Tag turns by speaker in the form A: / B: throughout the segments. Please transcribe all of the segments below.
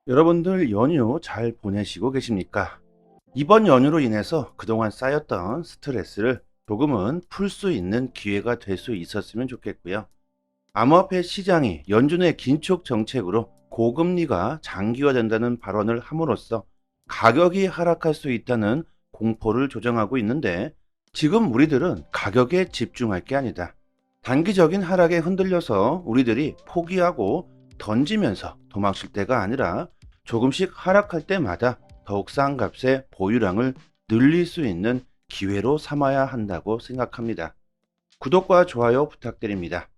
A: 여러분들 연휴 잘 보내시고 계십니까? 이번 연휴로 인해서 그동안 쌓였던 스트레스를 조금은 풀 수 있는 기회가 될 수 있었으면 좋겠고요. 암호화폐 시장이 연준의 긴축 정책으로 고금리가 장기화된다는 발언을 함으로써 가격이 하락할 수 있다는 공포를 조정하고 있는데, 지금 우리들은 가격에 집중할 게 아니다. 단기적인 하락에 흔들려서 우리들이 포기하고 던지면서 도망칠 때가 아니라 조금씩 하락할 때마다 더욱 싼 값의 보유량을 늘릴 수 있는 기회로 삼아야 한다고 생각합니다. 구독과 좋아요 부탁드립니다.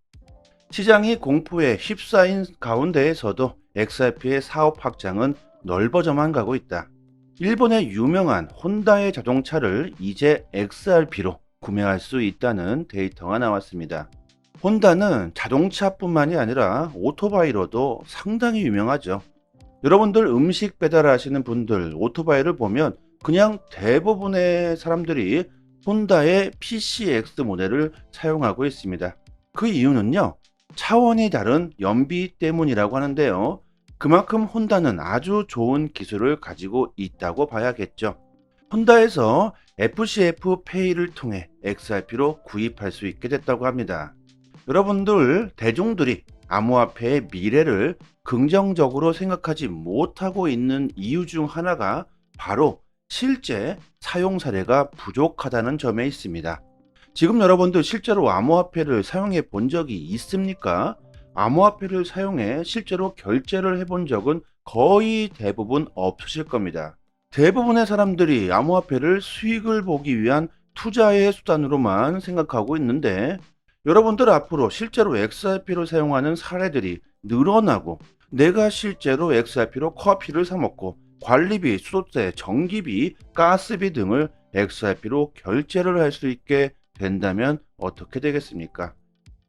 A: 시장이 공포에 휩싸인 가운데에서도 XRP의 사업 확장은 넓어져만 가고 있다. 일본의 유명한 혼다의 자동차를 이제 XRP로 구매할 수 있다는 데이터가 나왔습니다. 혼다는 자동차뿐만이 아니라 오토바이로도 상당히 유명하죠. 여러분들 음식 배달하시는 분들 오토바이를 보면 그냥 대부분의 사람들이 혼다의 PCX 모델을 사용하고 있습니다. 그 이유는요, 차원이 다른 연비 때문이라고 하는데요. 그만큼 혼다는 아주 좋은 기술을 가지고 있다고 봐야겠죠. 혼다에서 FCF 페이를 통해 XRP로 구입할 수 있게 됐다고 합니다. 여러분들 대중들이 암호화폐의 미래를 긍정적으로 생각하지 못하고 있는 이유 중 하나가 바로 실제 사용 사례가 부족하다는 점에 있습니다. 지금 여러분들 실제로 암호화폐를 사용해 본 적이 있습니까? 암호화폐를 사용해 실제로 결제를 해본 적은 거의 대부분 없으실 겁니다. 대부분의 사람들이 암호화폐를 수익을 보기 위한 투자의 수단으로만 생각하고 있는데, 여러분들 앞으로 실제로 XRP를 사용하는 사례들이 늘어나고, 내가 실제로 XRP로 커피를 사 먹고 관리비, 수도세, 전기비, 가스비 등을 XRP로 결제를 할 수 있게 된다면 어떻게 되겠습니까?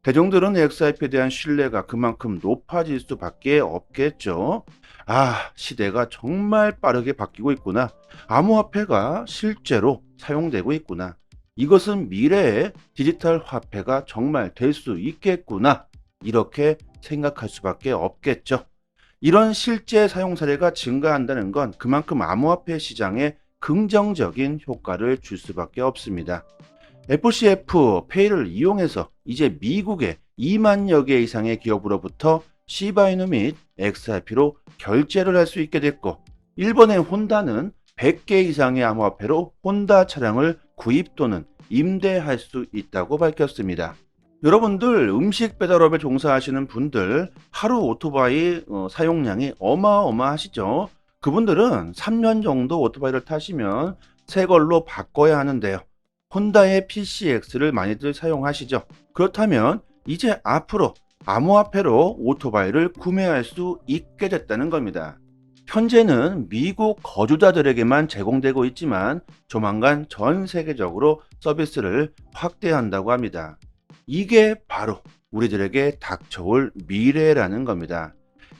A: 대중들은 XRP에 대한 신뢰가 그만큼 높아질 수밖에 없겠죠. 아, 시대가 정말 빠르게 바뀌고 있구나. 암호화폐가 실제로 사용되고 있구나. 이것은 미래의 디지털 화폐가 정말 될 수 있겠구나. 이렇게 생각할 수밖에 없겠죠. 이런 실제 사용 사례가 증가한다는 건 그만큼 암호화폐 시장에 긍정적인 효과를 줄 수밖에 없습니다. FCF 페이를 이용해서 이제 미국의 2만여 개 이상의 기업으로부터 시바이누 및 XRP로 결제를 할 수 있게 됐고, 일본의 혼다는 100개 이상의 암호화폐로 혼다 차량을 구입 또는 임대할 수 있다고 밝혔습니다. 여러분들 음식 배달업에 종사하시는 분들 하루 오토바이 사용량이 어마어마하시죠. 그분들은 3년 정도 오토바이를 타시면 새 걸로 바꿔야 하는데요. 혼다의 PCX를 많이들 사용하시죠. 그렇다면 이제 앞으로 암호화폐로 오토바이를 구매할 수 있게 됐다는 겁니다. 현재는 미국 거주자들에게만 제공되고 있지만 조만간 전 세계적으로 서비스를 확대한다고 합니다. 이게 바로 우리들에게 닥쳐올 미래라는 겁니다.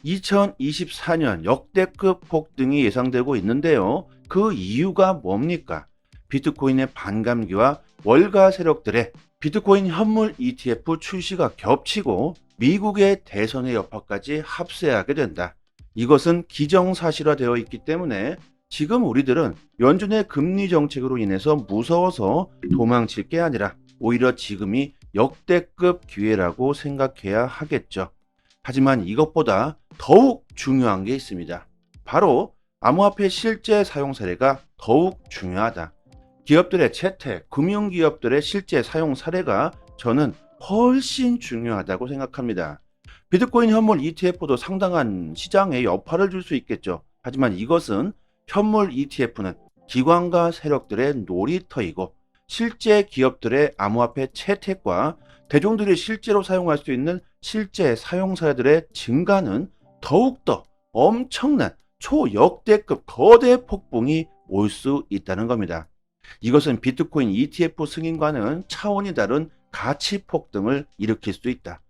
A: 2024년 역대급 폭등이 예상되고 있는데요. 그 이유가 뭡니까? 비트코인의 반감기와 월가 세력들의 비트코인 현물 ETF 출시가 겹치고 미국의 대선의 여파까지 합세하게 된다. 이것은 기정사실화되어 있기 때문에 지금 우리들은 연준의 금리 정책으로 인해서 무서워서 도망칠 게 아니라 오히려 지금이 역대급 기회라고 생각해야 하겠죠. 하지만 이것보다 더욱 중요한 게 있습니다. 바로 암호화폐 실제 사용 사례가 더욱 중요하다. 기업들의 채택, 금융기업들의 실제 사용 사례가 저는 훨씬 중요하다고 생각합니다. 비트코인 현물 ETF도 상당한 시장에 여파를 줄 수 있겠죠. 하지만 이것은 현물 ETF는 기관과 세력들의 놀이터이고, 실제 기업들의 암호화폐 채택과 대중들이 실제로 사용할 수 있는 실제 사용 사례들의 증가는 더욱더 엄청난 초역대급 거대 폭풍이 올 수 있다는 겁니다. 이것은 비트코인 ETF 승인과는 차원이 다른 가치 폭등을 일으킬 수도 있다.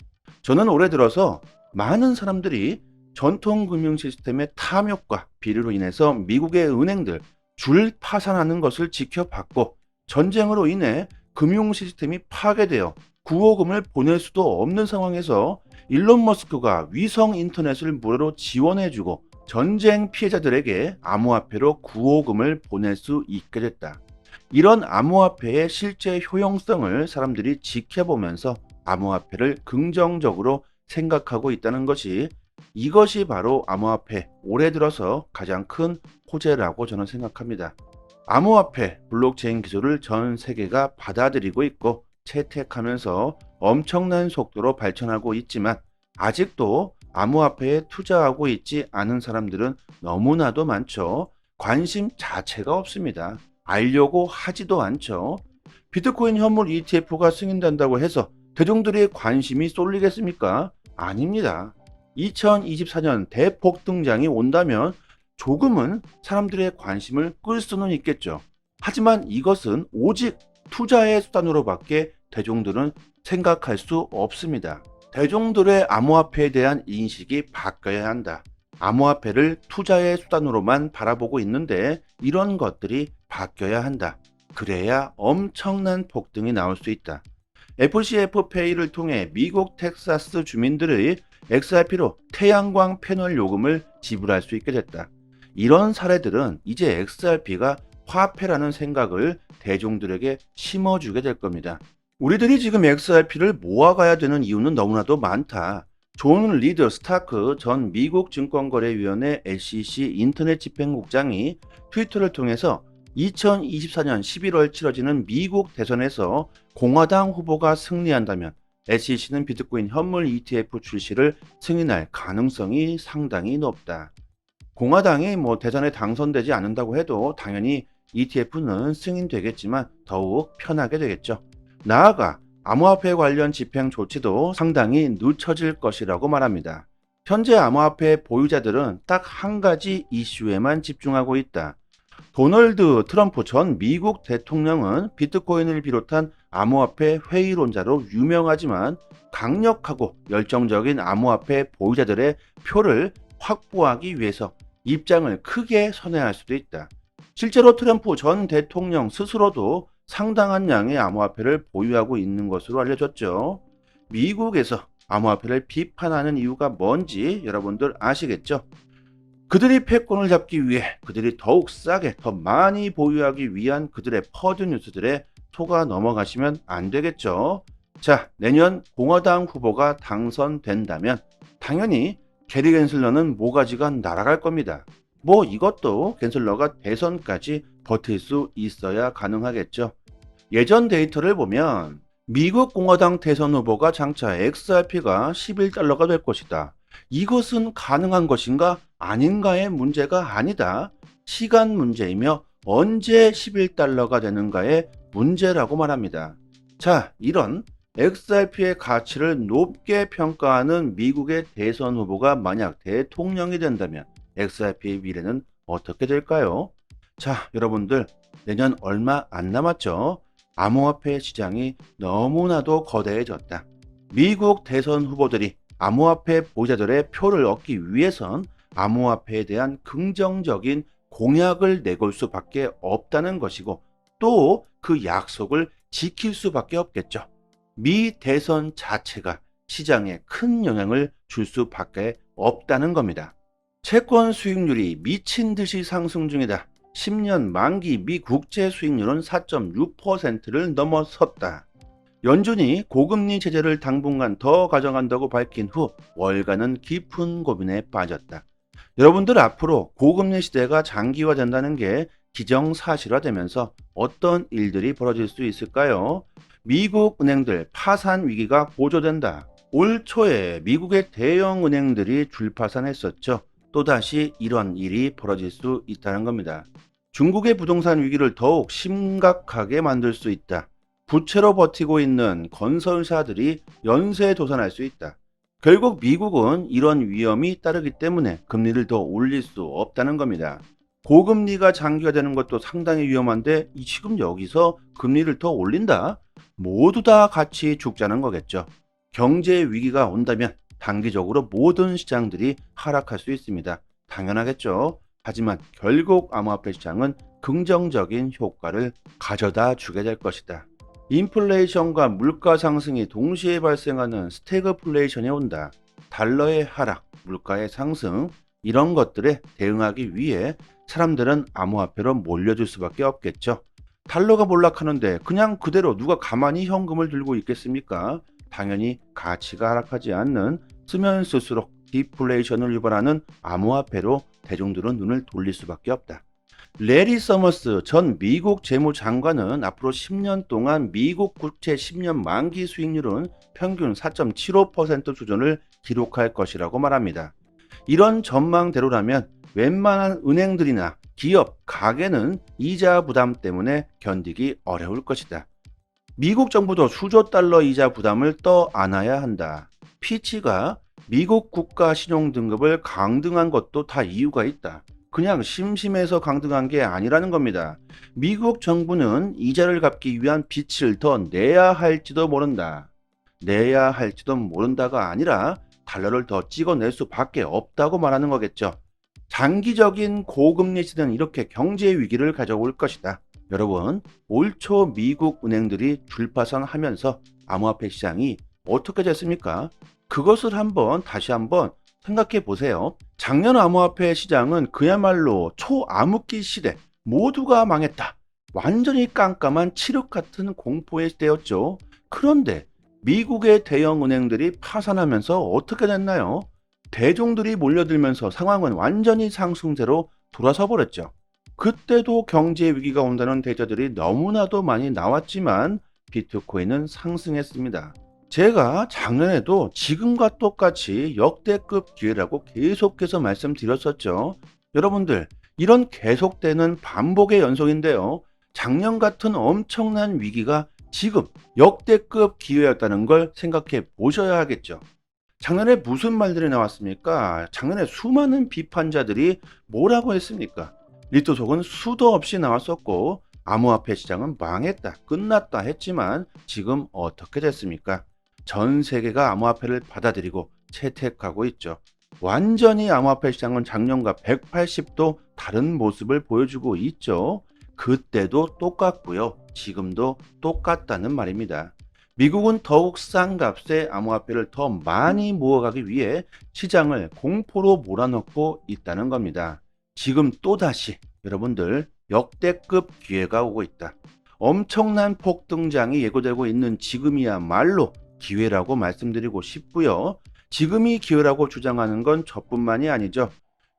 A: 저는 올해 들어서 많은 사람들이 전통 금융 시스템의 탐욕과 비리로 인해서 미국의 은행들 줄 파산하는 것을 지켜봤고, 전쟁으로 인해 금융 시스템이 파괴되어 구호금을 보낼 수도 없는 상황에서 일론 머스크가 위성 인터넷을 무료로 지원해주고 전쟁 피해자들에게 암호화폐로 구호금을 보낼 수 있게 됐다. 이런 암호화폐의 실제 효용성을 사람들이 지켜보면서 암호화폐를 긍정적으로 생각하고 있다는 것이, 이것이 바로 암호화폐 올해 들어서 가장 큰 호재라고 저는 생각합니다. 암호화폐, 블록체인 기술을 전 세계가 받아들이고 있고 채택하면서 엄청난 속도로 발전하고 있지만, 아직도 암호화폐에 투자하고 있지 않은 사람들은 너무나도 많죠. 관심 자체가 없습니다. 알려고 하지도 않죠. 비트코인 현물 ETF가 승인된다고 해서 대중들의 관심이 쏠리겠습니까? 아닙니다. 2024년 대폭 등장이 온다면 조금은 사람들의 관심을 끌 수는 있겠죠. 하지만 이것은 오직 투자의 수단으로밖에 대중들은 생각할 수 없습니다. 대중들의 암호화폐에 대한 인식이 바뀌어야 한다. 암호화폐를 투자의 수단으로만 바라보고 있는데 이런 것들이 바뀌어야 한다. 그래야 엄청난 폭등이 나올 수 있다. FCF페이를 통해 미국 텍사스 주민들의 XRP로 태양광 패널 요금을 지불할 수 있게 됐다. 이런 사례들은 이제 XRP가 화폐라는 생각을 대중들에게 심어주게 될 겁니다. 우리들이 지금 XRP를 모아가야 되는 이유는 너무나도 많다. 존 리드 스타크 전 미국 증권거래위원회 SEC 인터넷 집행국장이 트위터를 통해서 2024년 11월 치러지는 미국 대선에서 공화당 후보가 승리한다면 SEC는 비트코인 현물 ETF 출시를 승인할 가능성이 상당히 높다. 공화당이 대선에 당선되지 않는다고 해도 당연히 ETF는 승인되겠지만 더욱 편하게 되겠죠. 나아가 암호화폐 관련 집행 조치도 상당히 늦춰질 것이라고 말합니다. 현재 암호화폐 보유자들은 딱 한 가지 이슈에만 집중하고 있다. 도널드 트럼프 전 미국 대통령은 비트코인을 비롯한 암호화폐 회의론자로 유명하지만 강력하고 열정적인 암호화폐 보유자들의 표를 확보하기 위해서 입장을 크게 선회할 수도 있다. 실제로 트럼프 전 대통령 스스로도 상당한 양의 암호화폐를 보유하고 있는 것으로 알려졌죠. 미국에서 암호화폐를 비판하는 이유가 뭔지 여러분들 아시겠죠? 그들이 패권을 잡기 위해 그들이 더욱 싸게 더 많이 보유하기 위한 그들의 퍼드 뉴스들에 속아 넘어가시면 안 되겠죠. 자, 내년 공화당 후보가 당선된다면 당연히 게리 갠슬러는 모가지가 날아갈 겁니다. 이것도 갠슬러가 대선까지 버틸 수 있어야 가능하겠죠. 예전 데이터를 보면 미국 공화당 대선 후보가 장차 XRP가 11달러가 될 것이다. 이것은 가능한 것인가 아닌가의 문제가 아니다. 시간 문제이며 언제 11달러가 되는가의 문제라고 말합니다. 자, 이런 XRP의 가치를 높게 평가하는 미국의 대선 후보가 만약 대통령이 된다면 XRP의 미래는 어떻게 될까요? 자, 여러분들 내년 얼마 안 남았죠? 암호화폐 시장이 너무나도 거대해졌다. 미국 대선 후보들이 암호화폐 보유자들의 표를 얻기 위해선 암호화폐에 대한 긍정적인 공약을 내걸 수밖에 없다는 것이고, 또 그 약속을 지킬 수밖에 없겠죠. 미 대선 자체가 시장에 큰 영향을 줄 수밖에 없다는 겁니다. 채권 수익률이 미친 듯이 상승 중이다. 10년 만기 미 국채 수익률은 4.6%를 넘어섰다. 연준이 고금리 제재를 당분간 더 가져간다고 밝힌 후 월가는 깊은 고민에 빠졌다. 여러분들 앞으로 고금리 시대가 장기화된다는 게 기정사실화되면서 어떤 일들이 벌어질 수 있을까요? 미국 은행들 파산 위기가 고조된다. 올 초에 미국의 대형 은행들이 줄파산했었죠. 또다시 이런 일이 벌어질 수 있다는 겁니다. 중국의 부동산 위기를 더욱 심각하게 만들 수 있다. 부채로 버티고 있는 건설사들이 연쇄도산할 수 있다. 결국 미국은 이런 위험이 따르기 때문에 금리를 더 올릴 수 없다는 겁니다. 고금리가 장기화되는 것도 상당히 위험한데 지금 여기서 금리를 더 올린다? 모두 다 같이 죽자는 거겠죠. 경제 위기가 온다면 단기적으로 모든 시장들이 하락할 수 있습니다. 당연하겠죠. 하지만 결국 암호화폐 시장은 긍정적인 효과를 가져다 주게 될 것이다. 인플레이션과 물가 상승이 동시에 발생하는 스태그플레이션이 온다. 달러의 하락, 물가의 상승, 이런 것들에 대응하기 위해 사람들은 암호화폐로 몰려들 수밖에 없겠죠. 달러가 몰락하는데 그냥 그대로 누가 가만히 현금을 들고 있겠습니까? 당연히 가치가 하락하지 않는 쓰면 쓸수록 디플레이션을 유발하는 암호화폐로 대중들은 눈을 돌릴 수밖에 없다. 레리 서머스 전 미국 재무장관은 앞으로 10년 동안 미국 국채 10년 만기 수익률은 평균 4.75% 수준을 기록할 것이라고 말합니다. 이런 전망대로라면 웬만한 은행들이나 기업, 가게는 이자 부담 때문에 견디기 어려울 것이다. 미국 정부도 수조 달러 이자 부담을 떠안아야 한다. 피치가 미국 국가 신용 등급을 강등한 것도 다 이유가 있다. 그냥 심심해서 강등한 게 아니라는 겁니다. 미국 정부는 이자를 갚기 위한 빚을 더 내야 할지도 모른다. 내야 할지도 모른다가 아니라 달러를 더 찍어낼 수밖에 없다고 말하는 거겠죠. 장기적인 고금리 시대는 이렇게 경제 위기를 가져올 것이다. 여러분, 올 초 미국 은행들이 줄파선하면서 암호화폐 시장이 어떻게 됐습니까? 그것을 다시 한번 생각해 보세요. 작년 암호화폐 시장은 그야말로 초암흑기 시대, 모두가 망했다. 완전히 깜깜한 칠흑 같은 공포의 시대였죠. 그런데 미국의 대형 은행들이 파산하면서 어떻게 됐나요? 대중들이 몰려들면서 상황은 완전히 상승세로 돌아서 버렸죠. 그때도 경제 위기가 온다는 대자들이 너무나도 많이 나왔지만 비트코인은 상승했습니다. 제가 작년에도 지금과 똑같이 역대급 기회라고 계속해서 말씀드렸었죠. 여러분들, 이런 계속되는 반복의 연속인데요. 작년 같은 엄청난 위기가 지금 역대급 기회였다는 걸 생각해 보셔야 하겠죠. 작년에 무슨 말들이 나왔습니까? 작년에 수많은 비판자들이 뭐라고 했습니까? 리트 속은 수도 없이 나왔었고 암호화폐 시장은 망했다, 끝났다 했지만 지금 어떻게 됐습니까? 전 세계가 암호화폐를 받아들이고 채택하고 있죠. 완전히 암호화폐 시장은 작년과 180도 다른 모습을 보여주고 있죠. 그때도 똑같고요. 지금도 똑같다는 말입니다. 미국은 더욱 싼 값에 암호화폐를 더 많이 모아가기 위해 시장을 공포로 몰아넣고 있다는 겁니다. 지금 또다시 여러분들 역대급 기회가 오고 있다. 엄청난 폭등장이 예고되고 있는 지금이야말로 기회라고 말씀드리고 싶고요. 지금이 기회라고 주장하는 건 저뿐만이 아니죠.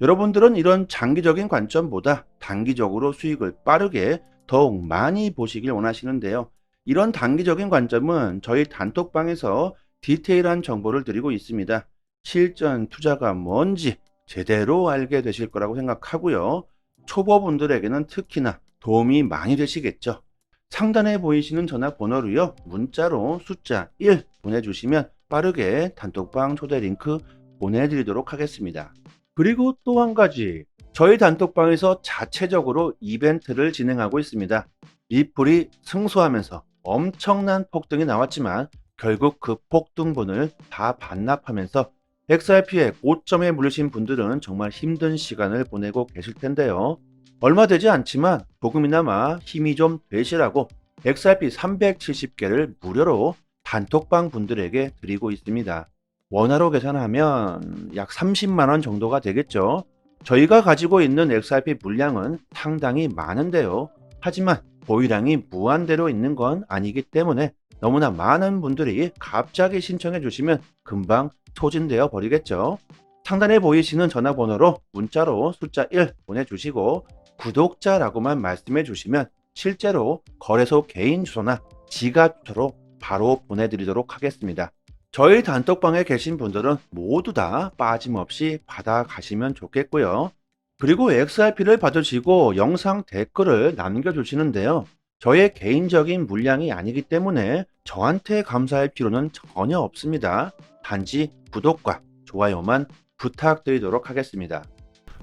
A: 여러분들은 이런 장기적인 관점보다 단기적으로 수익을 빠르게 더욱 많이 보시길 원하시는데요. 이런 단기적인 관점은 저희 단톡방에서 디테일한 정보를 드리고 있습니다. 실전 투자가 뭔지 제대로 알게 되실 거라고 생각하고요. 초보분들에게는 특히나 도움이 많이 되시겠죠. 상단에 보이시는 전화번호로요. 문자로 숫자 1 보내주시면 빠르게 단톡방 초대 링크 보내드리도록 하겠습니다. 그리고 또 한 가지, 저희 단톡방에서 자체적으로 이벤트를 진행하고 있습니다. 리플이 승소하면서 엄청난 폭등이 나왔지만 결국 그 폭등분을 다 반납하면서 XRP의 고점에 물리신 분들은 정말 힘든 시간을 보내고 계실 텐데요. 얼마 되지 않지만 조금이나마 힘이 좀 되시라고 XRP 370개를 무료로 단톡방 분들에게 드리고 있습니다. 원화로 계산하면 약 30만원 정도가 되겠죠. 저희가 가지고 있는 XRP 물량은 상당히 많은데요. 하지만 보유량이 무한대로 있는 건 아니기 때문에 너무나 많은 분들이 갑자기 신청해 주시면 금방 소진되어 버리겠죠. 상단에 보이시는 전화번호로 문자로 숫자 1 보내주시고 구독자라고만 말씀해 주시면 실제로 거래소 개인 주소나 지갑 주소로 바로 보내드리도록 하겠습니다. 저희 단톡방에 계신 분들은 모두 다 빠짐없이 받아가시면 좋겠고요. 그리고 XRP를 받으시고 영상 댓글을 남겨주시는데요. 저의 개인적인 물량이 아니기 때문에 저한테 감사할 필요는 전혀 없습니다. 단지 구독과 좋아요만 부탁드리도록 하겠습니다.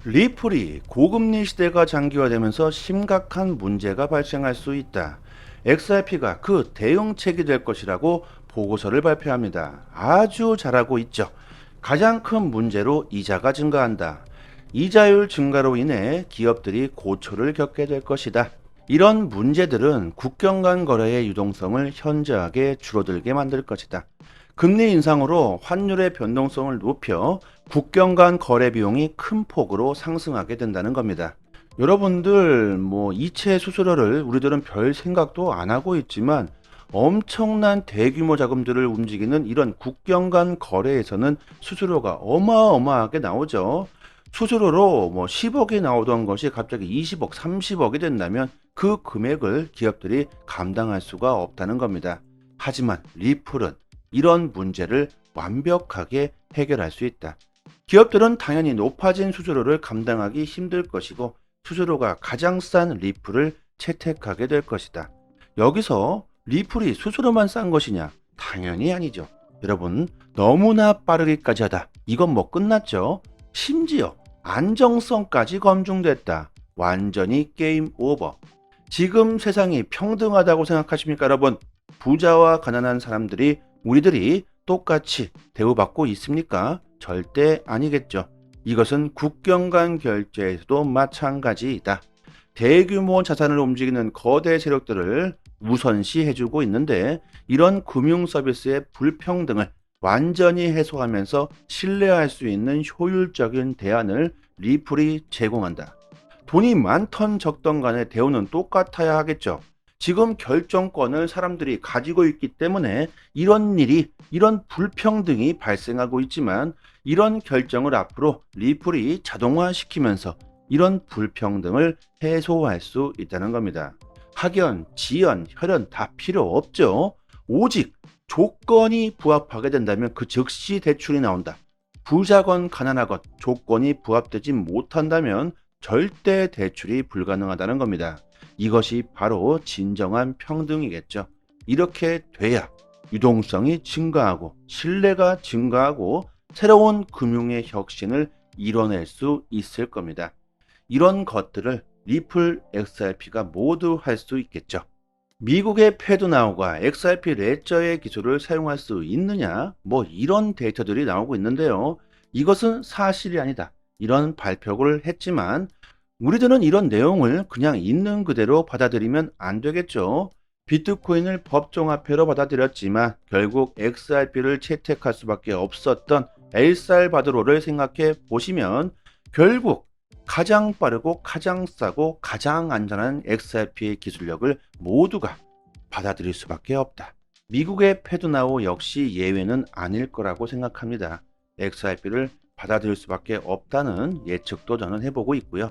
A: 리플이 고금리 시대가 장기화되면서 심각한 문제가 발생할 수 있다. XRP가 그 대응책이 될 것이라고 보고서를 발표합니다. 아주 잘하고 있죠. 가장 큰 문제로 이자가 증가한다. 이자율 증가로 인해 기업들이 고초를 겪게 될 것이다. 이런 문제들은 국경 간 거래의 유동성을 현저하게 줄어들게 만들 것이다. 금리 인상으로 환율의 변동성을 높여 국경 간 거래 비용이 큰 폭으로 상승하게 된다는 겁니다. 여러분들 이체 수수료를 우리들은 별 생각도 안 하고 있지만 엄청난 대규모 자금들을 움직이는 이런 국경 간 거래에서는 수수료가 어마어마하게 나오죠. 수수료로 10억이 나오던 것이 갑자기 20억, 30억이 된다면 그 금액을 기업들이 감당할 수가 없다는 겁니다. 하지만 리플은 이런 문제를 완벽하게 해결할 수 있다. 기업들은 당연히 높아진 수수료를 감당하기 힘들 것이고 수수료가 가장 싼 리플을 채택하게 될 것이다. 여기서 리플이 수수료만 싼 것이냐? 당연히 아니죠. 여러분, 너무나 빠르기까지 하다. 이건 끝났죠? 심지어 안정성까지 검증됐다. 완전히 게임 오버. 지금 세상이 평등하다고 생각하십니까, 여러분? 부자와 가난한 사람들이 우리들이 똑같이 대우받고 있습니까? 절대 아니겠죠. 이것은 국경 간 결제에서도 마찬가지이다. 대규모 자산을 움직이는 거대 세력들을 우선시해주고 있는데 이런 금융 서비스의 불평등을 완전히 해소하면서 신뢰할 수 있는 효율적인 대안을 리플이 제공한다. 돈이 많던 적던 간에 대우는 똑같아야 하겠죠. 지금 결정권을 사람들이 가지고 있기 때문에 이런 불평등이 발생하고 있지만 이런 결정을 앞으로 리플이 자동화시키면서 이런 불평등을 해소할 수 있다는 겁니다. 학연, 지연, 혈연 다 필요 없죠. 오직 조건이 부합하게 된다면 그 즉시 대출이 나온다. 부자건 가난하건 조건이 부합되지 못한다면 절대 대출이 불가능하다는 겁니다. 이것이 바로 진정한 평등이겠죠. 이렇게 돼야 유동성이 증가하고 신뢰가 증가하고 새로운 금융의 혁신을 이뤄낼 수 있을 겁니다. 이런 것들을 리플 XRP가 모두 할 수 있겠죠. 미국의 패드나우가 XRP 레저의 기술을 사용할 수 있느냐? 이런 데이터들이 나오고 있는데요. 이것은 사실이 아니다. 이런 발표를 했지만 우리들은 이런 내용을 그냥 있는 그대로 받아들이면 안 되겠죠. 비트코인을 법정화폐로 받아들였지만 결국 XRP를 채택할 수밖에 없었던 엘살바도르를 생각해 보시면 결국 가장 빠르고 가장 싸고 가장 안전한 XRP의 기술력을 모두가 받아들일 수밖에 없다. 미국의 패드나우 역시 예외는 아닐 거라고 생각합니다. XRP를 받아들일 수밖에 없다는 예측도 저는 해보고 있고요.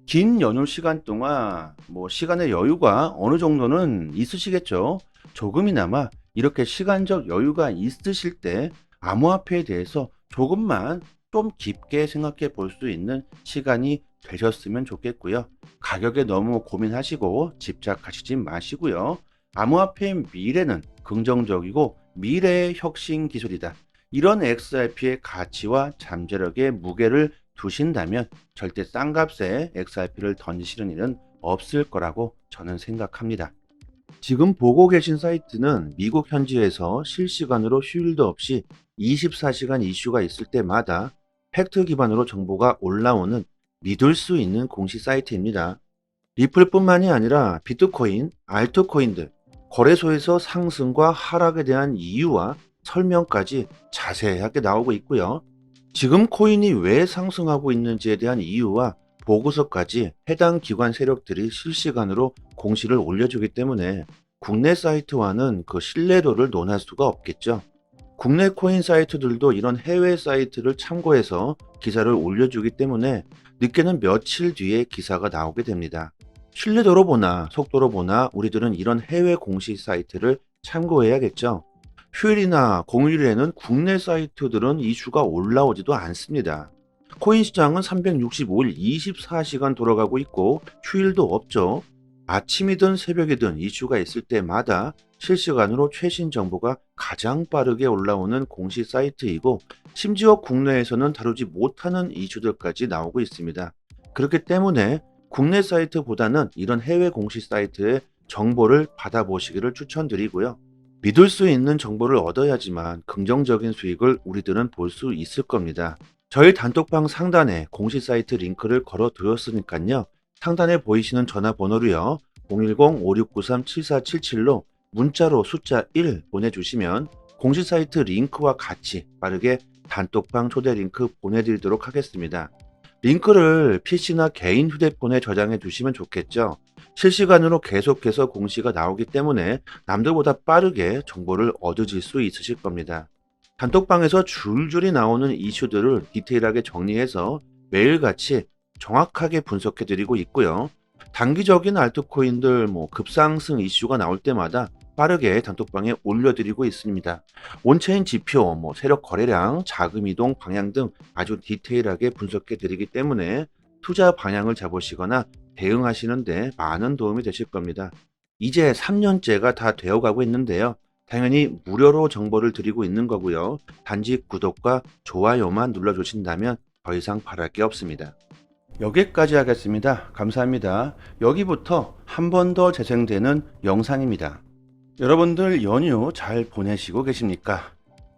A: 긴 연휴 시간 동안 시간의 여유가 어느 정도는 있으시겠죠. 조금이나마 이렇게 시간적 여유가 있으실 때 암호화폐에 대해서 조금만 좀 깊게 생각해 볼 수 있는 시간이 되셨으면 좋겠고요. 가격에 너무 고민하시고 집착하시지 마시고요. 암호화폐의 미래는 긍정적이고 미래의 혁신 기술이다. 이런 XRP의 가치와 잠재력에 무게를 두신다면 절대 싼 값에 XRP를 던지시는 일은 없을 거라고 저는 생각합니다. 지금 보고 계신 사이트는 미국 현지에서 실시간으로 휴일도 없이 24시간 이슈가 있을 때마다 팩트 기반으로 정보가 올라오는 믿을 수 있는 공식 사이트입니다. 리플뿐만이 아니라 비트코인, 알트코인들, 거래소에서 상승과 하락에 대한 이유와 설명까지 자세하게 나오고 있고요. 지금 코인이 왜 상승하고 있는지에 대한 이유와 보고서까지 해당 기관 세력들이 실시간으로 공시를 올려주기 때문에 국내 사이트와는 그 신뢰도를 논할 수가 없겠죠. 국내 코인 사이트들도 이런 해외 사이트를 참고해서 기사를 올려주기 때문에 늦게는 며칠 뒤에 기사가 나오게 됩니다. 신뢰도로 보나 속도로 보나 우리들은 이런 해외 공식 사이트를 참고해야겠죠. 휴일이나 공휴일에는 국내 사이트들은 이슈가 올라오지도 않습니다. 코인 시장은 365일 24시간 돌아가고 있고 휴일도 없죠. 아침이든 새벽이든 이슈가 있을 때마다 실시간으로 최신 정보가 가장 빠르게 올라오는 공식 사이트이고 심지어 국내에서는 다루지 못하는 이슈들까지 나오고 있습니다. 그렇기 때문에 국내 사이트보다는 이런 해외 공식 사이트의 정보를 받아보시기를 추천드리고요. 믿을 수 있는 정보를 얻어야지만 긍정적인 수익을 우리들은 볼 수 있을 겁니다. 저희 단톡방 상단에 공식 사이트 링크를 걸어 두었으니까요. 상단에 보이시는 전화번호로요. 010-5693-7477로 문자로 숫자 1 보내주시면 공식 사이트 링크와 같이 빠르게 단톡방 초대 링크 보내드리도록 하겠습니다. 링크를 PC나 개인 휴대폰에 저장해 두시면 좋겠죠. 실시간으로 계속해서 공시가 나오기 때문에 남들보다 빠르게 정보를 얻으실 수 있으실 겁니다. 단톡방에서 줄줄이 나오는 이슈들을 디테일하게 정리해서 매일같이 정확하게 분석해 드리고 있고요. 단기적인 알트코인들 급상승 이슈가 나올 때마다 빠르게 단톡방에 올려드리고 있습니다. 온체인 지표, 세력 거래량, 자금 이동 방향 등 아주 디테일하게 분석해 드리기 때문에 투자 방향을 잡으시거나 대응하시는데 많은 도움이 되실 겁니다. 이제 3년째가 다 되어가고 있는데요. 당연히 무료로 정보를 드리고 있는 거고요. 단지 구독과 좋아요만 눌러주신다면 더 이상 바랄 게 없습니다. 여기까지 하겠습니다. 감사합니다. 여기부터 한 번 더 재생되는 영상입니다. 여러분들 연휴 잘 보내시고 계십니까?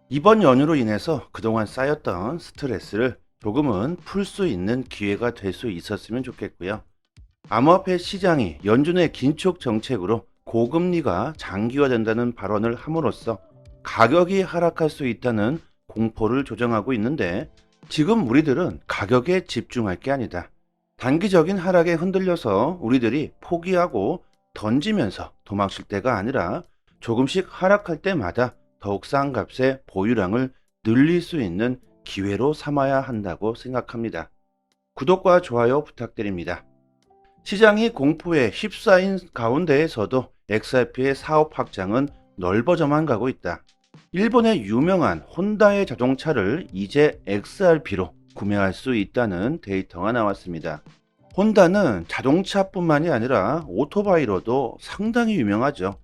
A: 이번 연휴로 인해서 그동안 쌓였던 스트레스를 조금은 풀 수 있는 기회가 될 수 있었으면 좋겠고요. 암호화폐 시장이 연준의 긴축 정책으로 고금리가 장기화된다는 발언을 함으로써 가격이 하락할 수 있다는 공포를 조정하고 있는데, 지금 우리들은 가격에 집중할 게 아니다. 단기적인 하락에 흔들려서 우리들이 포기하고 던지면서 도망칠 때가 아니라 조금씩 하락할 때마다 더욱 싼 값의 보유량을 늘릴 수 있는 기회로 삼아야 한다고 생각합니다. 구독과 좋아요 부탁드립니다. 시장이 공포에 휩싸인 가운데에서도 XRP의 사업 확장은 넓어져만 가고 있다. 일본의 유명한 혼다의 자동차를 이제 XRP로 구매할 수 있다는 데이터가 나왔습니다. 혼다는 자동차뿐만이 아니라 오토바이로도 상당히 유명하죠.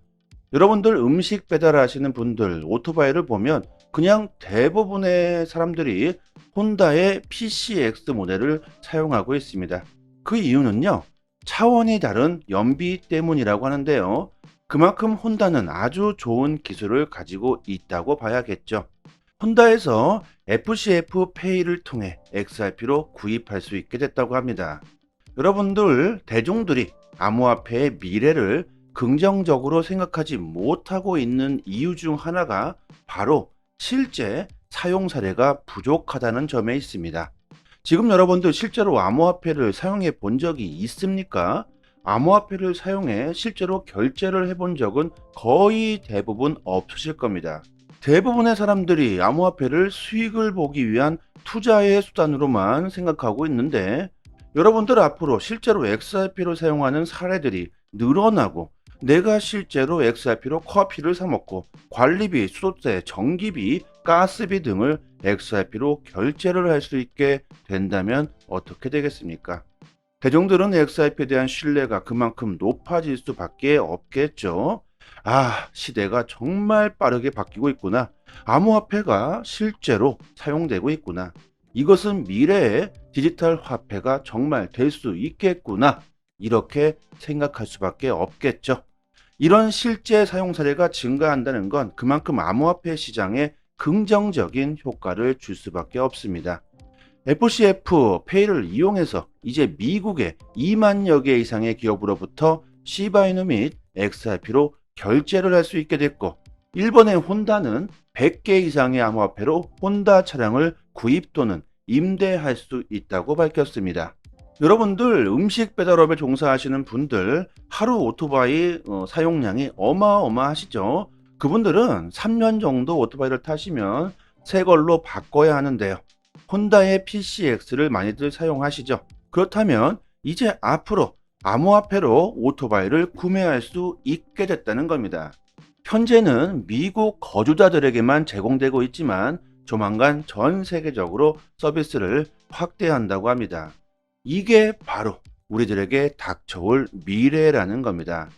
A: 여러분들 음식 배달하시는 분들 오토바이를 보면 그냥 대부분의 사람들이 혼다의 PCX 모델을 사용하고 있습니다. 그 이유는요, 차원이 다른 연비 때문이라고 하는데요. 그만큼 혼다는 아주 좋은 기술을 가지고 있다고 봐야겠죠. 혼다에서 FCF 페이를 통해 XRP로 구입할 수 있게 됐다고 합니다. 여러분들 대중들이 암호화폐의 미래를 긍정적으로 생각하지 못하고 있는 이유 중 하나가 바로 실제 사용 사례가 부족하다는 점에 있습니다. 지금 여러분들 실제로 암호화폐를 사용해 본 적이 있습니까? 암호화폐를 사용해 실제로 결제를 해본 적은 거의 대부분 없으실 겁니다. 대부분의 사람들이 암호화폐를 수익을 보기 위한 투자의 수단으로만 생각하고 있는데, 여러분들 앞으로 실제로 XRP를 사용하는 사례들이 늘어나고 내가 실제로 XRP로 커피를 사 먹고 관리비, 수도세, 전기비, 가스비 등을 XRP로 결제를 할 수 있게 된다면 어떻게 되겠습니까? 대중들은 XRP에 대한 신뢰가 그만큼 높아질 수밖에 없겠죠. 아, 시대가 정말 빠르게 바뀌고 있구나. 암호화폐가 실제로 사용되고 있구나. 이것은 미래의 디지털 화폐가 정말 될 수 있겠구나. 이렇게 생각할 수밖에 없겠죠. 이런 실제 사용 사례가 증가한다는 건 그만큼 암호화폐 시장에 긍정적인 효과를 줄 수밖에 없습니다. FCF 페이를 이용해서 이제 미국의 2만여 개 이상의 기업으로부터 시바이누 및 XRP로 결제를 할 수 있게 됐고, 일본의 혼다는 100개 이상의 암호화폐로 혼다 차량을 구입 또는 임대할 수 있다고 밝혔습니다. 여러분들 음식 배달업에 종사하시는 분들 하루 오토바이 사용량이 어마어마하시죠. 그분들은 3년 정도 오토바이를 타시면 새 걸로 바꿔야 하는데요. 혼다의 PCX를 많이들 사용하시죠. 그렇다면 이제 앞으로 암호화폐로 오토바이를 구매할 수 있게 됐다는 겁니다. 현재는 미국 거주자들에게만 제공되고 있지만 조만간 전 세계적으로 서비스를 확대한다고 합니다. 이게 바로 우리들에게 닥쳐올 미래라는 겁니다.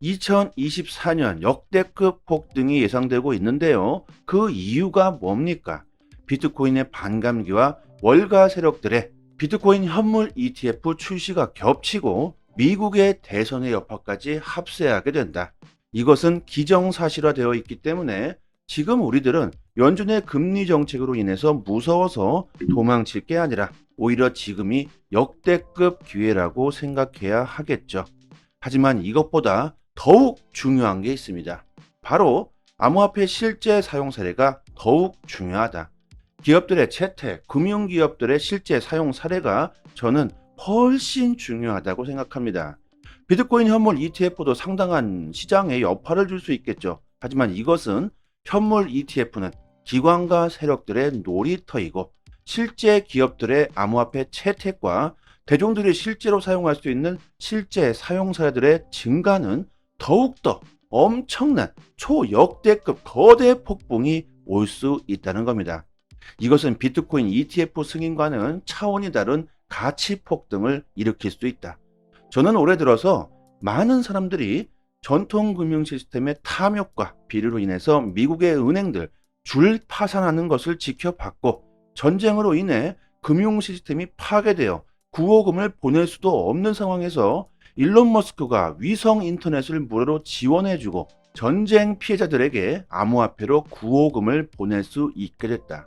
A: 2024년 역대급 폭등이 예상되고 있는데요. 그 이유가 뭡니까? 비트코인의 반감기와 월가 세력들의 비트코인 현물 ETF 출시가 겹치고 미국의 대선의 여파까지 합세하게 된다. 이것은 기정사실화되어 있기 때문에 지금 우리들은 연준의 금리 정책으로 인해서 무서워서 도망칠 게 아니라 오히려 지금이 역대급 기회라고 생각해야 하겠죠. 하지만 이것보다 더욱 중요한 게 있습니다. 바로 암호화폐 실제 사용 사례가 더욱 중요하다. 기업들의 채택, 금융기업들의 실제 사용 사례가 저는 훨씬 중요하다고 생각합니다. 비트코인 현물 ETF도 상당한 시장에 여파를 줄 수 있겠죠. 하지만 이것은 현물 ETF는 기관과 세력들의 놀이터이고 실제 기업들의 암호화폐 채택과 대중들이 실제로 사용할 수 있는 실제 사용 사례들의 증가는 더욱더 엄청난 초역대급 거대 폭풍이 올 수 있다는 겁니다. 이것은 비트코인 ETF 승인과는 차원이 다른 가치 폭등을 일으킬 수도 있다. 저는 올해 들어서 많은 사람들이 전통 금융 시스템의 탐욕과 비리로 인해서 미국의 은행들 줄 파산하는 것을 지켜봤고, 전쟁으로 인해 금융 시스템이 파괴되어 구호금을 보낼 수도 없는 상황에서 일론 머스크가 위성 인터넷을 무료로 지원해주고 전쟁 피해자들에게 암호화폐로 구호금을 보낼 수 있게 됐다.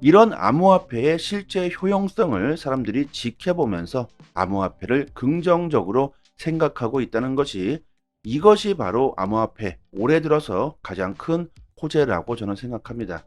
A: 이런 암호화폐의 실제 효용성을 사람들이 지켜보면서 암호화폐를 긍정적으로 생각하고 있다는 것이, 이것이 바로 암호화폐 올해 들어서 가장 큰 호재라고 저는 생각합니다.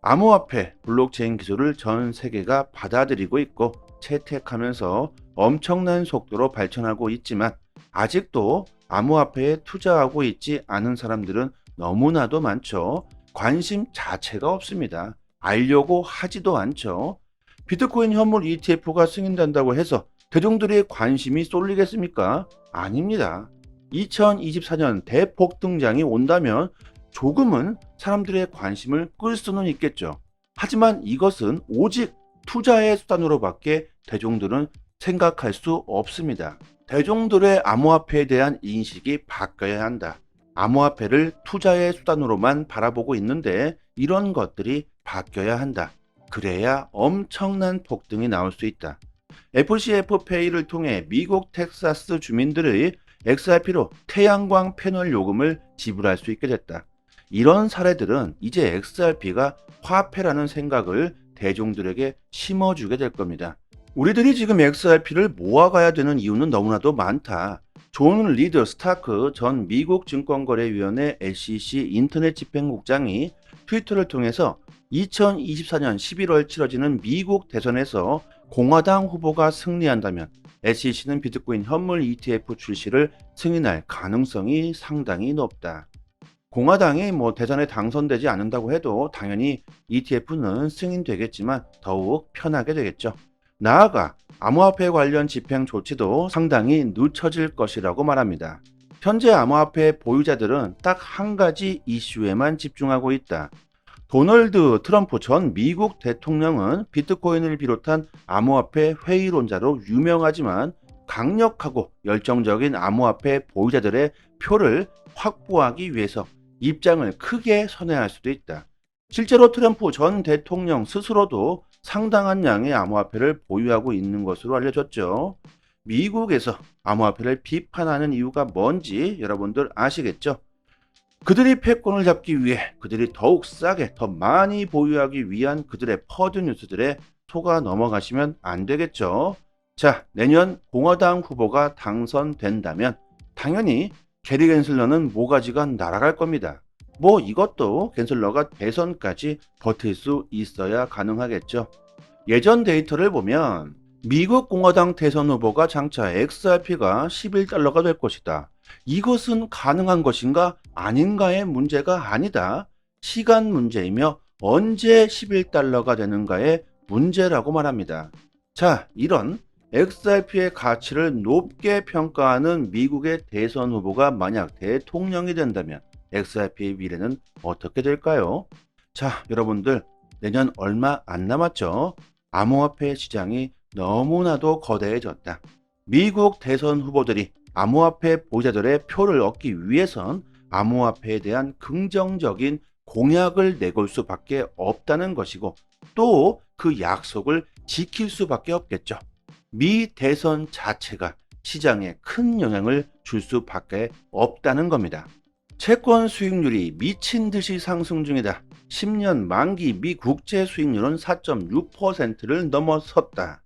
A: 암호화폐, 블록체인 기술을 전 세계가 받아들이고 있고 채택하면서 엄청난 속도로 발전하고 있지만 아직도 암호화폐에 투자하고 있지 않은 사람들은 너무나도 많죠. 관심 자체가 없습니다. 알려고 하지도 않죠. 비트코인 현물 ETF가 승인된다고 해서 대중들의 관심이 쏠리겠습니까? 아닙니다. 2024년 대폭등장이 온다면 조금은 사람들의 관심을 끌 수는 있겠죠. 하지만 이것은 오직 투자의 수단으로밖에 대중들은 생각할 수 없습니다. 대중들의 암호화폐에 대한 인식이 바뀌어야 한다. 암호화폐를 투자의 수단으로만 바라보고 있는데 이런 것들이 바뀌어야 한다. 그래야 엄청난 폭등이 나올 수 있다. FCF페이를 통해 미국 텍사스 주민들의 XRP로 태양광 패널 요금을 지불할 수 있게 됐다. 이런 사례들은 이제 XRP가 화폐라는 생각을 대중들에게 심어주게 될 겁니다. 우리들이 지금 XRP를 모아가야 되는 이유는 너무나도 많다. 존 리드 스타크 전 미국 증권거래위원회 SEC 인터넷 집행국장이 트위터를 통해서 2024년 11월 치러지는 미국 대선에서 공화당 후보가 승리한다면 SEC는 비트코인 현물 ETF 출시를 승인할 가능성이 상당히 높다. 공화당이 대선에 당선되지 않는다고 해도 당연히 ETF는 승인되겠지만 더욱 편하게 되겠죠. 나아가 암호화폐 관련 집행 조치도 상당히 늦춰질 것이라고 말합니다. 현재 암호화폐 보유자들은 딱 한 가지 이슈에만 집중하고 있다. 도널드 트럼프 전 미국 대통령은 비트코인을 비롯한 암호화폐 회의론자로 유명하지만 강력하고 열정적인 암호화폐 보유자들의 표를 확보하기 위해서 입장을 크게 선회할 수도 있다. 실제로 트럼프 전 대통령 스스로도 상당한 양의 암호화폐를 보유하고 있는 것으로 알려졌죠. 미국에서 암호화폐를 비판하는 이유가 뭔지 여러분들 아시겠죠? 그들이 패권을 잡기 위해 그들이 더욱 싸게 더 많이 보유하기 위한 그들의 퍼드 뉴스들에 속아 넘어가시면 안 되겠죠. 자, 내년 공화당 후보가 당선된다면 당연히 게리 갠슬러는 모가지가 날아갈 겁니다. 이것도 갠슬러가 대선까지 버틸 수 있어야 가능하겠죠. 예전 데이터를 보면 미국 공화당 대선 후보가 장차 XRP가 11달러가 될 것이다. 이것은 가능한 것인가 아닌가의 문제가 아니다. 시간 문제이며 언제 11달러가 되는가의 문제라고 말합니다. 자, 이런 XRP의 가치를 높게 평가하는 미국의 대선 후보가 만약 대통령이 된다면 XRP의 미래는 어떻게 될까요? 자, 여러분들 내년 얼마 안 남았죠? 암호화폐 시장이 너무나도 거대해졌다. 미국 대선 후보들이 암호화폐 보유자들의 표를 얻기 위해선 암호화폐에 대한 긍정적인 공약을 내걸 수밖에 없다는 것이고 또 그 약속을 지킬 수밖에 없겠죠. 미 대선 자체가 시장에 큰 영향을 줄 수밖에 없다는 겁니다. 채권 수익률이 미친 듯이 상승 중이다. 10년 만기 미 국채 수익률은 4.6%를 넘어섰다.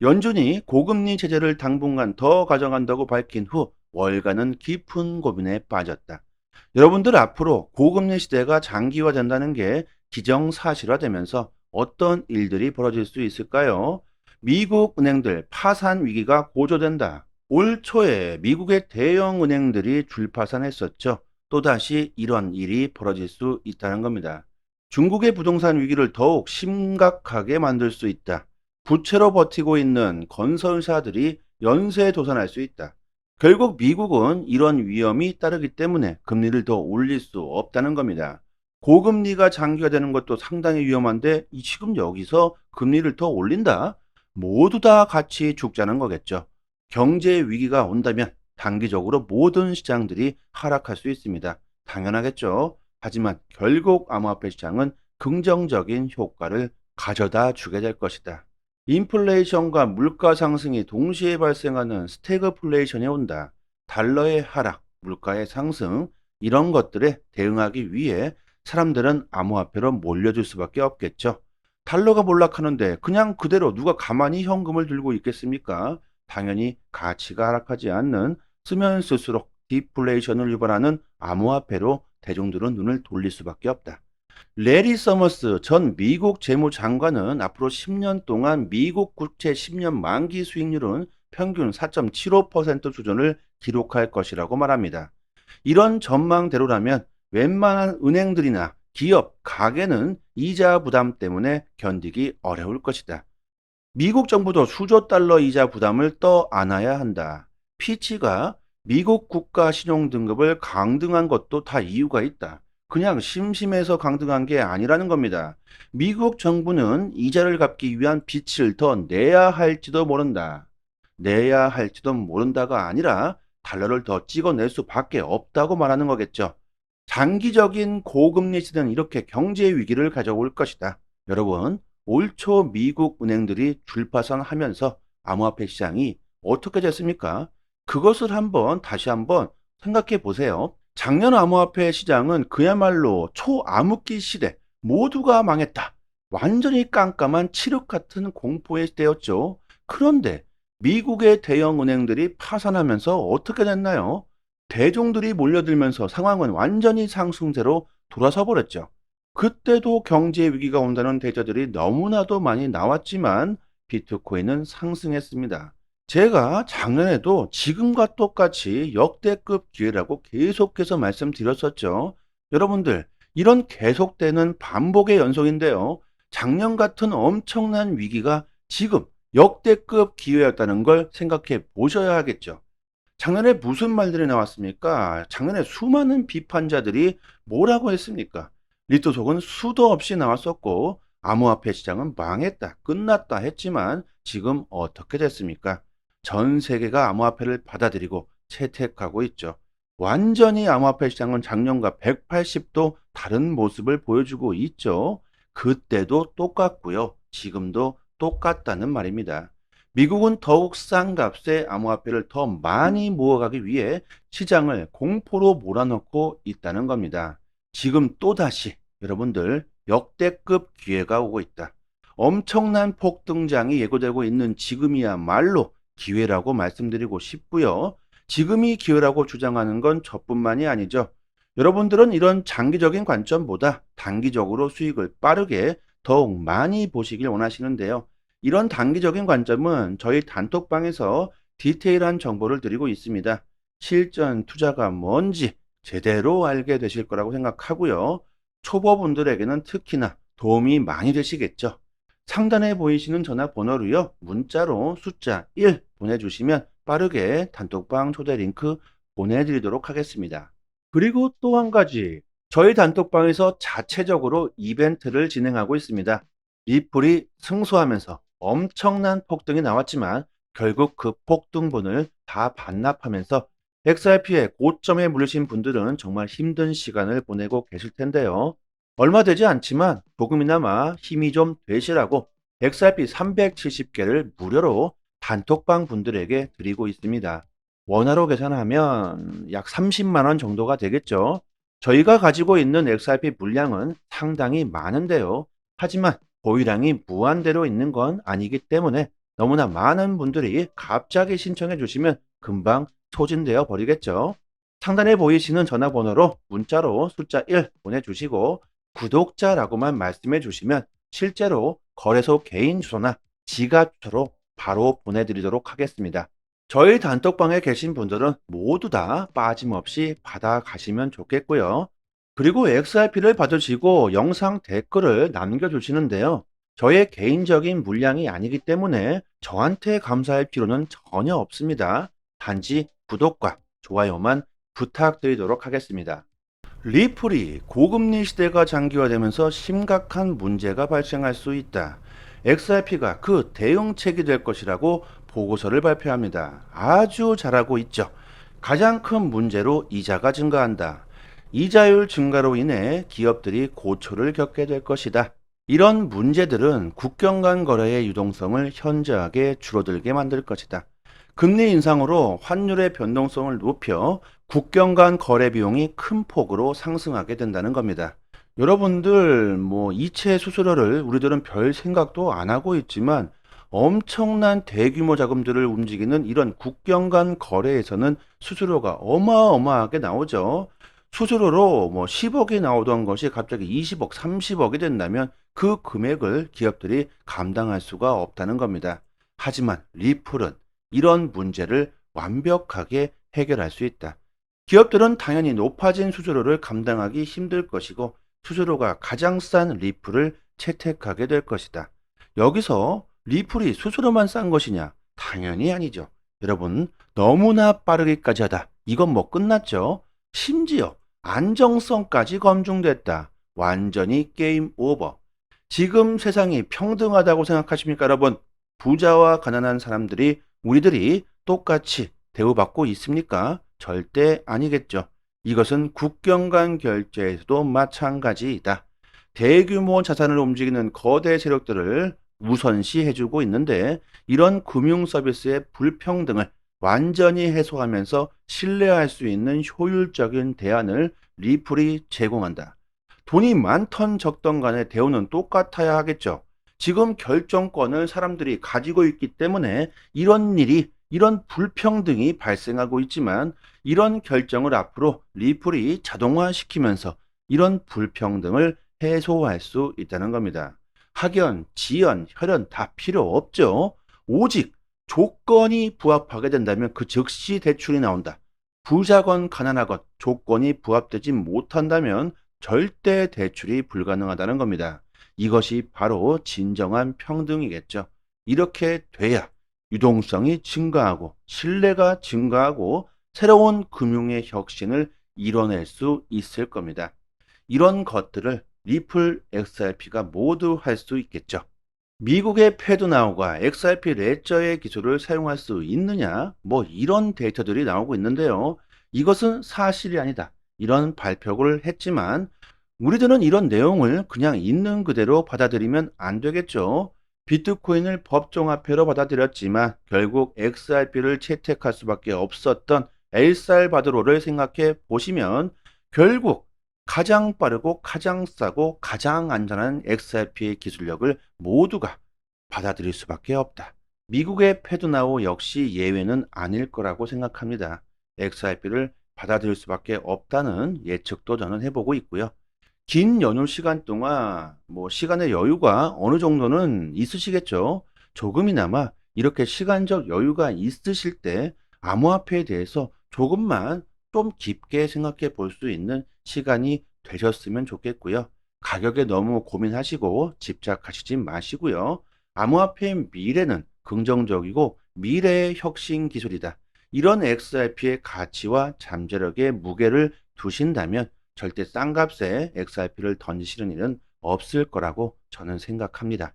A: 연준이 고금리 제재를 당분간 더 가져간다고 밝힌 후 월가는 깊은 고민에 빠졌다. 여러분들 앞으로 고금리 시대가 장기화된다는 게 기정사실화되면서 어떤 일들이 벌어질 수 있을까요? 미국 은행들 파산 위기가 고조된다. 올 초에 미국의 대형 은행들이 줄파산했었죠. 또다시 이런 일이 벌어질 수 있다는 겁니다. 중국의 부동산 위기를 더욱 심각하게 만들 수 있다. 부채로 버티고 있는 건설사들이 연쇄도산할 수 있다. 결국 미국은 이런 위험이 따르기 때문에 금리를 더 올릴 수 없다는 겁니다. 고금리가 장기화 되는 것도 상당히 위험한데 지금 여기서 금리를 더 올린다? 모두 다 같이 죽자는 거겠죠. 경제 위기가 온다면 단기적으로 모든 시장들이 하락할 수 있습니다. 당연하겠죠. 하지만 결국 암호화폐 시장은 긍정적인 효과를 가져다 주게 될 것이다. 인플레이션과 물가 상승이 동시에 발생하는 스태그플레이션이 온다. 달러의 하락, 물가의 상승, 이런 것들에 대응하기 위해 사람들은 암호화폐로 몰려들 수밖에 없겠죠. 달러가 몰락하는데 그냥 그대로 누가 가만히 현금을 들고 있겠습니까? 당연히 가치가 하락하지 않는 쓰면 쓸수록 디플레이션을 유발하는 암호화폐로 대중들은 눈을 돌릴 수밖에 없다. 레리 서머스 전 미국 재무장관은 앞으로 10년 동안 미국 국채 10년 만기 수익률은 평균 4.75% 수준을 기록할 것이라고 말합니다. 이런 전망대로라면 웬만한 은행들이나 기업, 가게는 이자 부담 때문에 견디기 어려울 것이다. 미국 정부도 수조 달러 이자 부담을 떠 안아야 한다. 피치가 미국 국가 신용 등급을 강등한 것도 다 이유가 있다. 그냥 심심해서 강등한 게 아니라는 겁니다. 미국 정부는 이자를 갚기 위한 빚을 더 내야 할지도 모른다. 내야 할지도 모른다가 아니라 달러를 더 찍어낼 수밖에 없다고 말하는 거겠죠. 장기적인 고금리 시대는 이렇게 경제 위기를 가져올 것이다. 여러분, 올 초 미국 은행들이 줄파산하면서 암호화폐 시장이 어떻게 됐습니까? 그것을 다시 한번 생각해 보세요. 작년 암호화폐 시장은 그야말로 초암흑기 시대, 모두가 망했다. 완전히 깜깜한 칠흑 같은 공포의 시대였죠. 그런데 미국의 대형 은행들이 파산하면서 어떻게 됐나요? 대중들이 몰려들면서 상황은 완전히 상승세로 돌아서 버렸죠. 그때도 경제 위기가 온다는 대자들이 너무나도 많이 나왔지만 비트코인은 상승했습니다. 제가 작년에도 지금과 똑같이 역대급 기회라고 계속해서 말씀드렸었죠. 여러분들, 이런 계속되는 반복의 연속인데요. 작년 같은 엄청난 위기가 지금 역대급 기회였다는 걸 생각해 보셔야 하겠죠. 작년에 무슨 말들이 나왔습니까? 작년에 수많은 비판자들이 뭐라고 했습니까? 리토속은 수도 없이 나왔었고 암호화폐 시장은 망했다, 끝났다 했지만 지금 어떻게 됐습니까? 전 세계가 암호화폐를 받아들이고 채택하고 있죠. 완전히 암호화폐 시장은 작년과 180도 다른 모습을 보여주고 있죠. 그때도 똑같고요. 지금도 똑같다는 말입니다. 미국은 더욱 싼 값에 암호화폐를 더 많이 모아가기 위해 시장을 공포로 몰아넣고 있다는 겁니다. 지금 또다시 여러분들 역대급 기회가 오고 있다. 엄청난 폭등장이 예고되고 있는 지금이야말로 기회라고 말씀드리고 싶고요. 지금이 기회라고 주장하는 건 저뿐만이 아니죠. 여러분들은 이런 장기적인 관점보다 단기적으로 수익을 빠르게 더욱 많이 보시길 원하시는데요. 이런 단기적인 관점은 저희 단톡방에서 디테일한 정보를 드리고 있습니다. 실전 투자가 뭔지 제대로 알게 되실 거라고 생각하고요. 초보분들에게는 특히나 도움이 많이 되시겠죠. 상단에 보이시는 전화번호로요. 문자로 숫자 1 보내주시면 빠르게 단톡방 초대 링크 보내드리도록 하겠습니다. 그리고 또 한 가지, 저희 단톡방에서 자체적으로 이벤트를 진행하고 있습니다. 리플이 승소하면서 엄청난 폭등이 나왔지만 결국 그 폭등분을 다 반납하면서 XRP의 고점에 물리신 분들은 정말 힘든 시간을 보내고 계실 텐데요. 얼마 되지 않지만 조금이나마 힘이 좀 되시라고 XRP 370개를 무료로 단톡방 분들에게 드리고 있습니다. 원화로 계산하면 약 30만 원 정도가 되겠죠. 저희가 가지고 있는 XRP 물량은 상당히 많은데요. 하지만 보유량이 무한대로 있는 건 아니기 때문에 너무나 많은 분들이 갑자기 신청해 주시면 금방 소진되어 버리겠죠. 상단에 보이시는 전화번호로 문자로 숫자 1 보내주시고 구독자라고만 말씀해 주시면 실제로 거래소 개인 주소나 지가 주소로 바로 보내드리도록 하겠습니다. 저희 단톡방에 계신 분들은 모두 다 빠짐없이 받아가시면 좋겠고요. 그리고 XRP를 받으시고 영상 댓글을 남겨주시는데요. 저의 개인적인 물량이 아니기 때문에 저한테 감사할 필요는 전혀 없습니다. 단지 구독과 좋아요만 부탁드리도록 하겠습니다. 리플이 고금리 시대가 장기화되면서 심각한 문제가 발생할 수 있다. XRP가 그 대응책이 될 것이라고 보고서를 발표합니다. 아주 잘하고 있죠. 가장 큰 문제로 이자가 증가한다. 이자율 증가로 인해 기업들이 고초를 겪게 될 것이다. 이런 문제들은 국경 간 거래의 유동성을 현저하게 줄어들게 만들 것이다. 금리 인상으로 환율의 변동성을 높여 국경 간 거래 비용이 큰 폭으로 상승하게 된다는 겁니다. 여러분들 이체 수수료를 우리들은 별 생각도 안 하고 있지만 엄청난 대규모 자금들을 움직이는 이런 국경 간 거래에서는 수수료가 어마어마하게 나오죠. 수수료로 10억이 나오던 것이 갑자기 20억, 30억이 된다면 그 금액을 기업들이 감당할 수가 없다는 겁니다. 하지만 리플은 이런 문제를 완벽하게 해결할 수 있다. 기업들은 당연히 높아진 수수료를 감당하기 힘들 것이고 수수료가 가장 싼 리플을 채택하게 될 것이다. 여기서 리플이 수수료만 싼 것이냐? 당연히 아니죠. 여러분, 너무나 빠르기까지 하다. 이건 끝났죠? 심지어 안정성까지 검증됐다. 완전히 게임 오버. 지금 세상이 평등하다고 생각하십니까, 여러분? 부자와 가난한 사람들이 우리들이 똑같이 대우받고 있습니까? 절대 아니겠죠. 이것은 국경 간 결제에서도 마찬가지이다. 대규모 자산을 움직이는 거대 세력들을 우선시해주고 있는데 이런 금융 서비스의 불평등을 완전히 해소하면서 신뢰할 수 있는 효율적인 대안을 리플이 제공한다. 돈이 많던 적던 간에 대우는 똑같아야 하겠죠. 지금 결정권을 사람들이 가지고 있기 때문에 이런 불평등이 발생하고 있지만 이런 결정을 앞으로 리플이 자동화시키면서 이런 불평등을 해소할 수 있다는 겁니다. 학연, 지연, 혈연 다 필요 없죠. 오직 조건이 부합하게 된다면 그 즉시 대출이 나온다. 부자건 가난하건 조건이 부합되지 못한다면 절대 대출이 불가능하다는 겁니다. 이것이 바로 진정한 평등이겠죠. 이렇게 돼야 유동성이 증가하고 신뢰가 증가하고 새로운 금융의 혁신을 이뤄낼 수 있을 겁니다. 이런 것들을 리플 XRP가 모두 할 수 있겠죠. 미국의 패드나우가 XRP 레저의 기술을 사용할 수 있느냐? 이런 데이터들이 나오고 있는데요. 이것은 사실이 아니다. 이런 발표를 했지만 우리들은 이런 내용을 그냥 있는 그대로 받아들이면 안 되겠죠. 비트코인을 법정화폐로 받아들였지만 결국 XRP를 채택할 수밖에 없었던 엘살바도르를 생각해 보시면 결국 가장 빠르고 가장 싸고 가장 안전한 XRP의 기술력을 모두가 받아들일 수밖에 없다. 미국의 패드나우 역시 예외는 아닐 거라고 생각합니다. XRP를 받아들일 수밖에 없다는 예측도 저는 해보고 있고요. 긴 연휴 시간 동안 시간의 여유가 어느 정도는 있으시겠죠. 조금이나마 이렇게 시간적 여유가 있으실 때 암호화폐에 대해서 조금만 좀 깊게 생각해 볼 수 있는 시간이 되셨으면 좋겠고요. 가격에 너무 고민하시고 집착하시지 마시고요. 암호화폐의 미래는 긍정적이고 미래의 혁신 기술이다. 이런 XRP의 가치와 잠재력에 무게를 두신다면 절대 싼 값에 XRP를 던지시는 일은 없을 거라고 저는 생각합니다.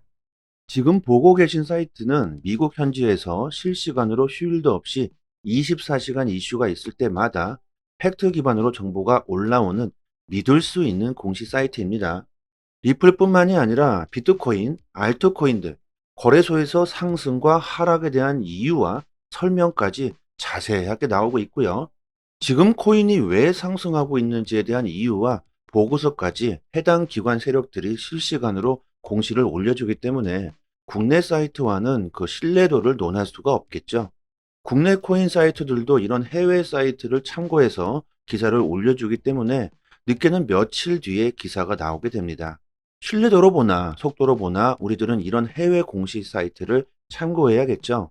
A: 지금 보고 계신 사이트는 미국 현지에서 실시간으로 휴일도 없이 24시간 이슈가 있을 때마다 팩트 기반으로 정보가 올라오는 믿을 수 있는 공식 사이트입니다. 리플뿐만이 아니라 비트코인, 알트코인들, 거래소에서 상승과 하락에 대한 이유와 설명까지 자세하게 나오고 있고요. 지금 코인이 왜 상승하고 있는지에 대한 이유와 보고서까지 해당 기관 세력들이 실시간으로 공시를 올려주기 때문에 국내 사이트와는 그 신뢰도를 논할 수가 없겠죠. 국내 코인 사이트들도 이런 해외 사이트를 참고해서 기사를 올려주기 때문에 늦게는 며칠 뒤에 기사가 나오게 됩니다. 신뢰도로 보나 속도로 보나 우리들은 이런 해외 공식 사이트를 참고해야겠죠.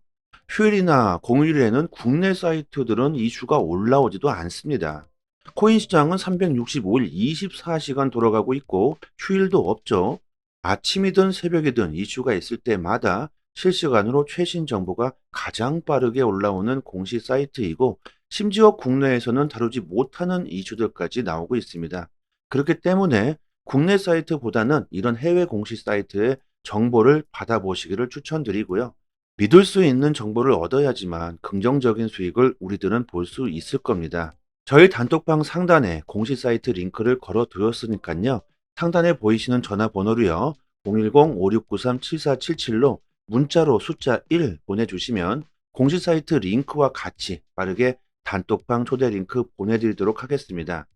A: 휴일이나 공휴일에는 국내 사이트들은 이슈가 올라오지도 않습니다. 코인 시장은 365일 24시간 돌아가고 있고 휴일도 없죠. 아침이든 새벽이든 이슈가 있을 때마다 실시간으로 최신 정보가 가장 빠르게 올라오는 공식 사이트이고, 심지어 국내에서는 다루지 못하는 이슈들까지 나오고 있습니다. 그렇기 때문에 국내 사이트보다는 이런 해외 공식 사이트의 정보를 받아보시기를 추천드리고요. 믿을 수 있는 정보를 얻어야지만 긍정적인 수익을 우리들은 볼 수 있을 겁니다. 저희 단톡방 상단에 공식 사이트 링크를 걸어 두었으니까요. 상단에 보이시는 전화번호로요. 010-5693-7477로 문자로 숫자 1 보내주시면 공식 사이트 링크와 같이 빠르게 단톡방 초대 링크 보내드리도록 하겠습니다.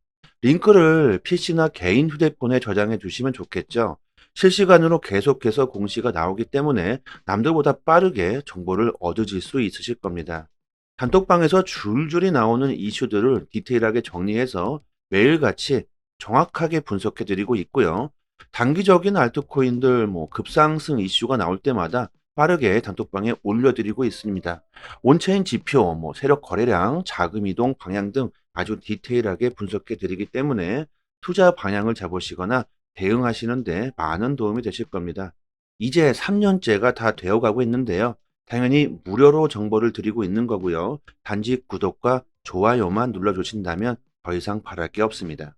A: 링크를 PC나 개인 휴대폰에 저장해 두시면 좋겠죠. 실시간으로 계속해서 공시가 나오기 때문에 남들보다 빠르게 정보를 얻으실 수 있으실 겁니다. 단톡방에서 줄줄이 나오는 이슈들을 디테일하게 정리해서 매일같이 정확하게 분석해 드리고 있고요. 단기적인 알트코인들 급상승 이슈가 나올 때마다 빠르게 단톡방에 올려드리고 있습니다. 온체인 지표, 세력 거래량, 자금 이동 방향 등 아주 디테일하게 분석해 드리기 때문에 투자 방향을 잡으시거나 대응하시는데 많은 도움이 되실 겁니다. 이제 3년째가 다 되어 가고 있는데요. 당연히 무료로 정보를 드리고 있는 거고요. 단지 구독과 좋아요만 눌러주신다면 더 이상 바랄 게 없습니다.